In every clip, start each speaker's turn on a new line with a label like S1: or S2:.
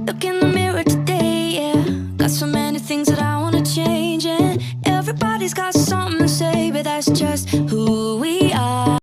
S1: Look in the mirror today, yeah. Got so many things that I wanna change, and everybody's got something to say, but that's just who we are.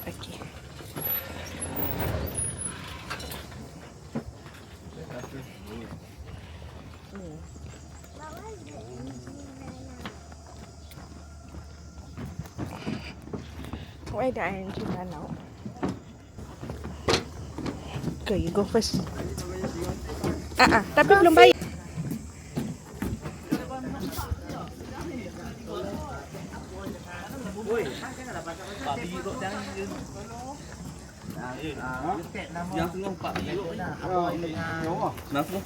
S2: Okay. Why the engine run out? Okay, you go first. Tapi belum bayar.
S3: Yang tengah Pak Biru dah. Kenapa?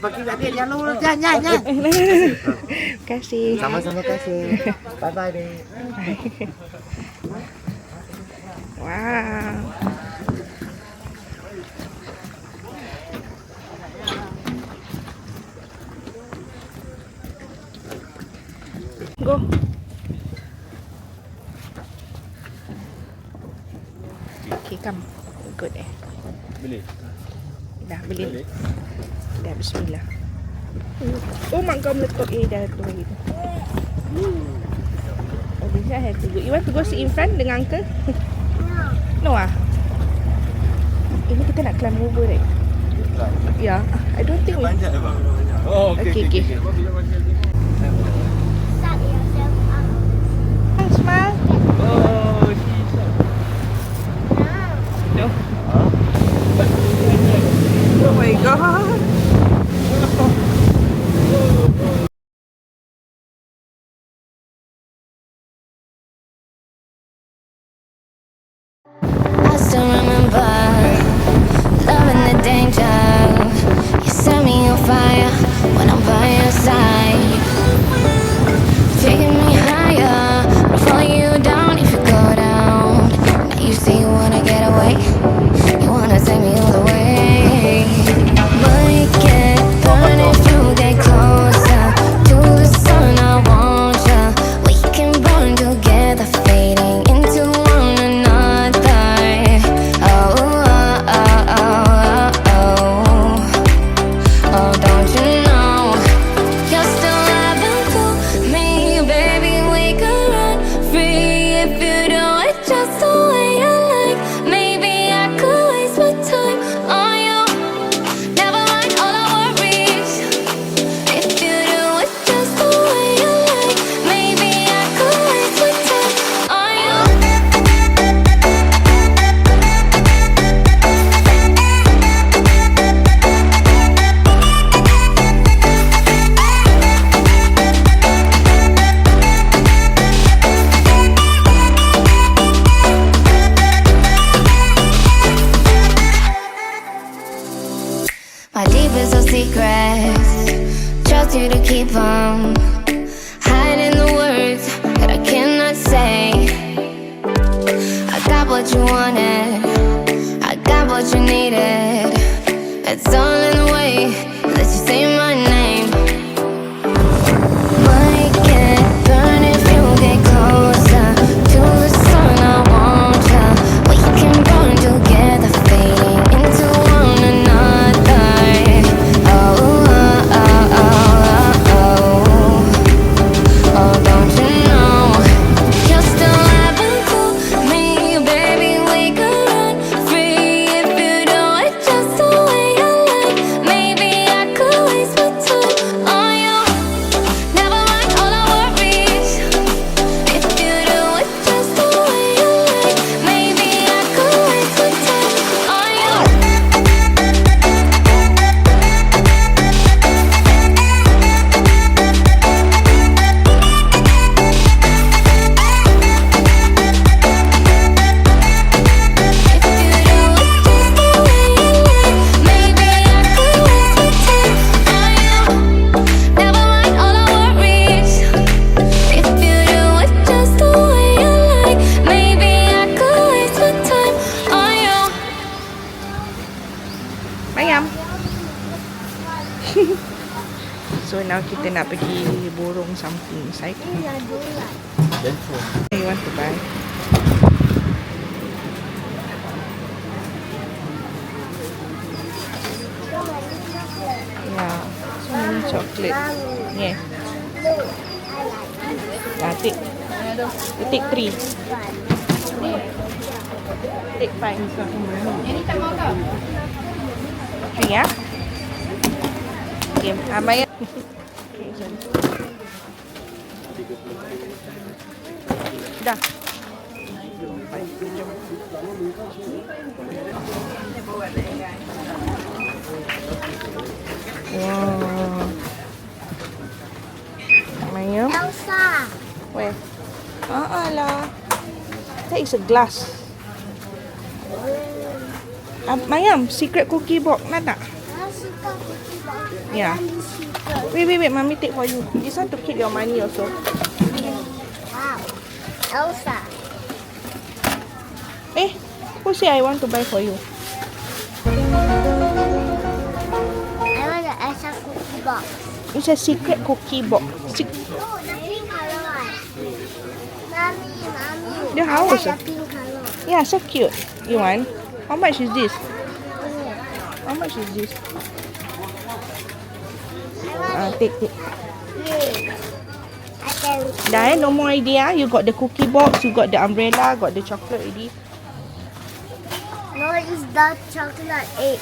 S4: Pergi kat dia jangan lupa jangan.
S2: Terima kasih.
S4: Sama-sama kasih. Bye bye deh.
S2: Wow. Go. Okay, come. Good eh.
S3: Boleh.
S2: Dah beli. Dah bismillah. Oh, mak kau meletup dah tu lagi tu. Oh, this I have to go. You want to go sit in front dengan uncle? No ah? Ini kita nak climb over right? Yeah. I don't think we...
S3: Oh,
S2: Okay. Smile.
S3: Oh,
S2: No. Oh my god.
S1: I still remember loving the danger. You set me on fire when I'm by your side. what you wanted, I got what you needed. It's all in the way that you say my name. Might get burned if you get closer to the sun. I want ya. We can burn together, fading into one another. Oh, oh, oh, oh, oh, oh, don't you know? You're still having cool me, baby. We could run free if you do it just the way I like. Maybe I could waste my time on you. Never mind all our worries. If you do it just the way I like, maybe I could waste my time on you. If you do it just the way I like, maybe I could waste my time on you. Never mind all our worries. If you do it just the way I like, maybe I could waste my time on you.
S2: Mayam. So now kita nak pergi borong something inside. You want to buy? Yeah, so many chocolate. Yeah. Take. You take 3. Take 5. 3 ya. Okay, Maya. Dah. Wow. Maya.
S5: Elsa.
S2: Where? Lah. That is a glass. Mayam, secret cookie box. Nak tak?
S5: I suka cookie box.
S2: Yeah. Wait. Mommy take for you. This one to keep your money also.
S5: Wow. Elsa.
S2: Who say I want to buy for you?
S5: I want the Elsa cookie box.
S2: It's a secret cookie box.
S5: Oh, the pink color one. Mommy.
S2: The house.
S5: I like the pink color.
S2: Yeah, so cute. You want? How much is this?
S5: Yeah.
S2: How much is this?
S5: I want
S2: Take.
S5: it. Yeah. I can.
S2: Dah no more idea. You got the cookie box, you got the umbrella, got the chocolate already.
S5: No, it's the chocolate egg.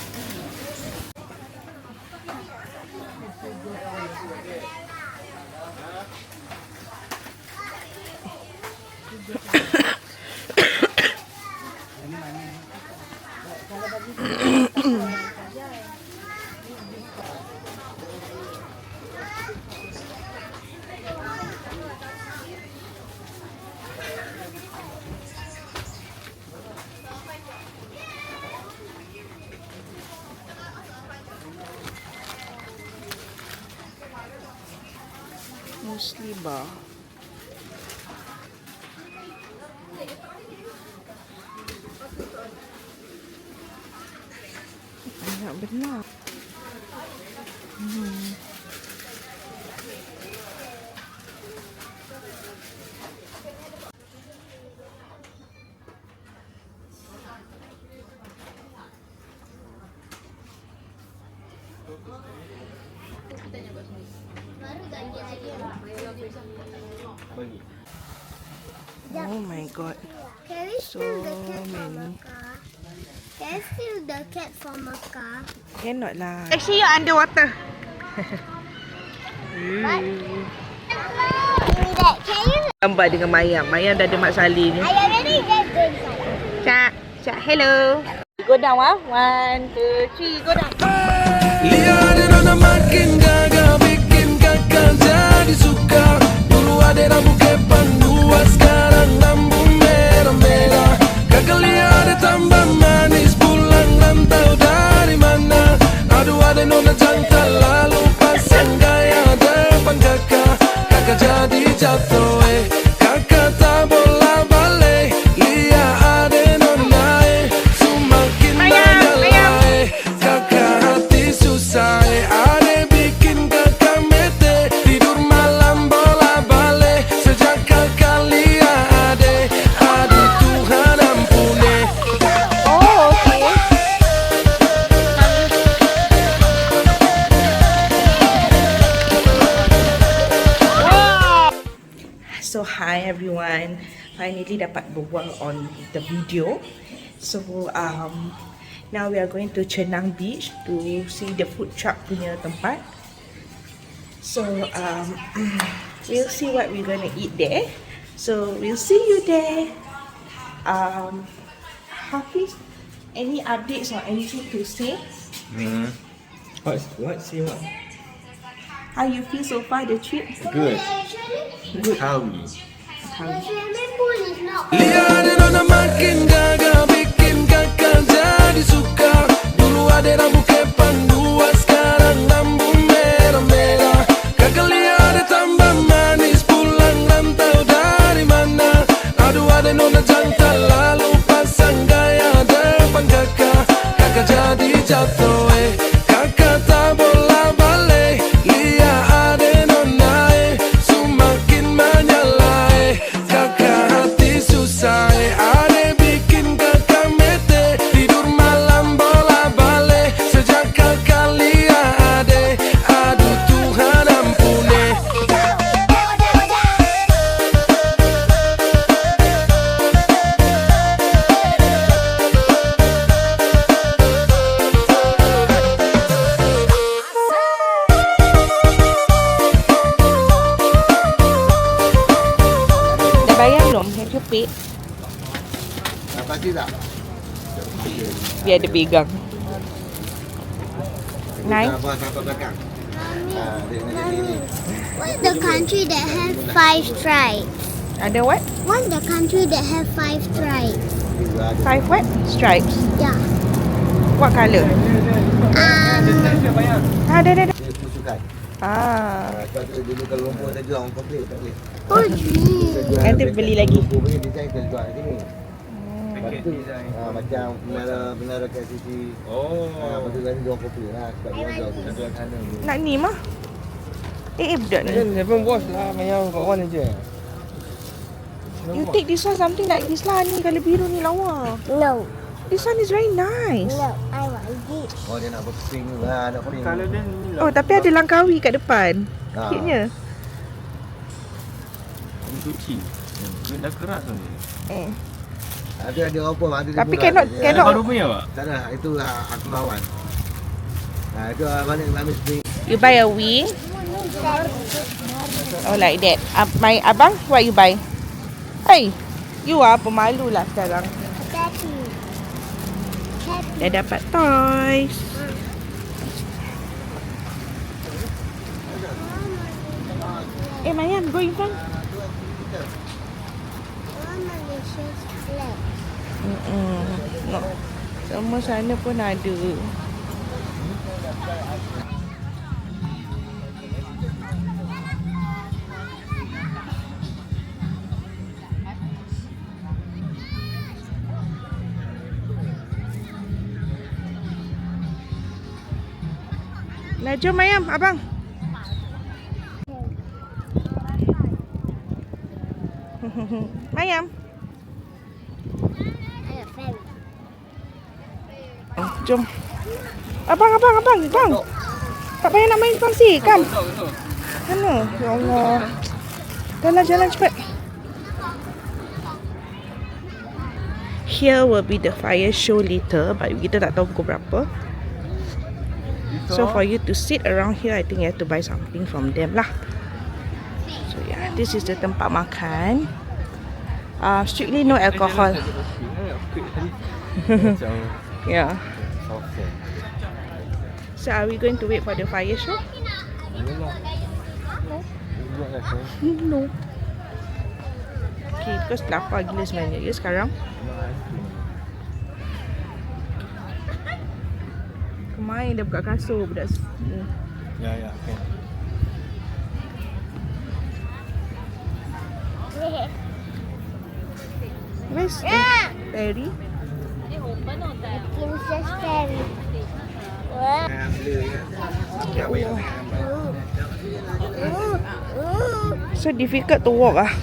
S2: Mostly bar. Banyak benar. Oh my god.
S5: Can we steal the cat from
S2: many.
S5: a car? Can we steal the cat from a car?
S2: Cannot lah. Actually you're underwater.
S5: What? Can you?
S2: Gambar dengan Mayam. Mayam dah ada Mak Saleh ni.
S5: I already get the inside.
S2: Cak, hello. Go down ah. 1, 2, 3, go down.
S6: Liatin anak makin gagal, bikin kakak jadi suka. Dulu ada rambut kepan dua, sekarang rambut merah-merah. Kakak lihat tambah manis, pulang rantau dari mana? Aduh ada nona jantan, lalu pasang gaya depan kakak. Kakak jadi jatuh, kakak tak bola balik. Lihat ada nona
S2: finally dapat berbual on the video. So now we are going to Chenang Beach to see the food truck punya tempat. So we'll see what we're gonna eat there. So we'll see you there. Hafiz, any updates or anything to say?
S3: What? Say what?
S2: How you feel so far the trip?
S3: Good.
S5: The swimming pool is not
S6: Liatin on the makin gaga, bikin kakak jadi suka. Dulu ada rambut kepan dua, sekarang rambut merah-merah. Kakak lihat ada tambah manis, pulang rantau dari mana? Aduh ada nona jantan, lalu pasang gaya depan kakak. Kakak jadi jatuh, kakak tak bola balik. Lihat ada nona, semakin menyala. Kakak hati susah, ada bikin kakak mete. Tidur malam bola balik, sejak kakak lihat ada. Aduh Tuhan ampuni.
S2: Dah bayar belum? Have you paid?
S4: Pasti tak?
S2: Biar dia pegang. Nice.
S4: Abang sampai belakang.
S5: What's the country that have 5 stripes?
S2: Ada what?
S5: What's the country that have 5 stripes?
S2: 5 what? Stripes.
S5: Yeah.
S2: What colour? Ada.
S4: Dia susukan.
S2: Ah.
S4: Dulu kalau lumpur saya jual orang komplain tak boleh.
S5: Oh, gee.
S2: Nanti beli lagi.
S4: Lumpur punya design kita jual kat sini. Lepas tu macam menara kat sisi. Lepas tu tadi dia orang komplain lah sebab dia jual kat sana.
S2: Nak ni mah. Budak ni.
S3: Never wash lah, Maya got one aja.
S2: You take this one something like this lah. Ni colour biru ni lawa.
S5: No.
S2: This one is very nice.
S5: No, I want this.
S4: Oh dia nak berping lah, nak pink.
S3: Kalau dia ni
S2: Oh, tapi ada Langkawi kat depan.
S4: Ah.
S2: Cutenya.
S3: Ini cuci. Dia dah keras tu ni.
S4: Ada apa? Ada
S2: Tapi
S4: dia murah.
S2: cannot.
S3: Baru punya pak?
S4: Tak ada, itu aku lawan. Itu balik ambil spring.
S2: You buy a wing. Oh, like that. My abang, what you buy? Hey, you pemalu lah sekarang.
S5: Daddy.
S2: Dah dapat toys. Mayam, go in front.
S5: Malaysia's flag.
S2: No. Semua sana pun ada. Nah, jom Mayam, abang. Mayam.
S5: I got ferry.
S2: Jom. Abang. Tak payah nak main kongsi, kan? Mana? Ya Allah. Jalan cepat. Here will be the fire show later, but kita tak tahu pukul berapa. So for you to sit around here, I think you have to buy something from them lah. So yeah, this is the tempat makan. Strictly no alcohol. Yeah. So are we going to wait for the fire show? No. Okay, because lapar gila sebenarnya ya sekarang. Kemain dah buka kasur budak.
S3: Ya, okay.
S2: Where's Perry?
S5: Princess Ferry.
S2: So difficult to walk ah.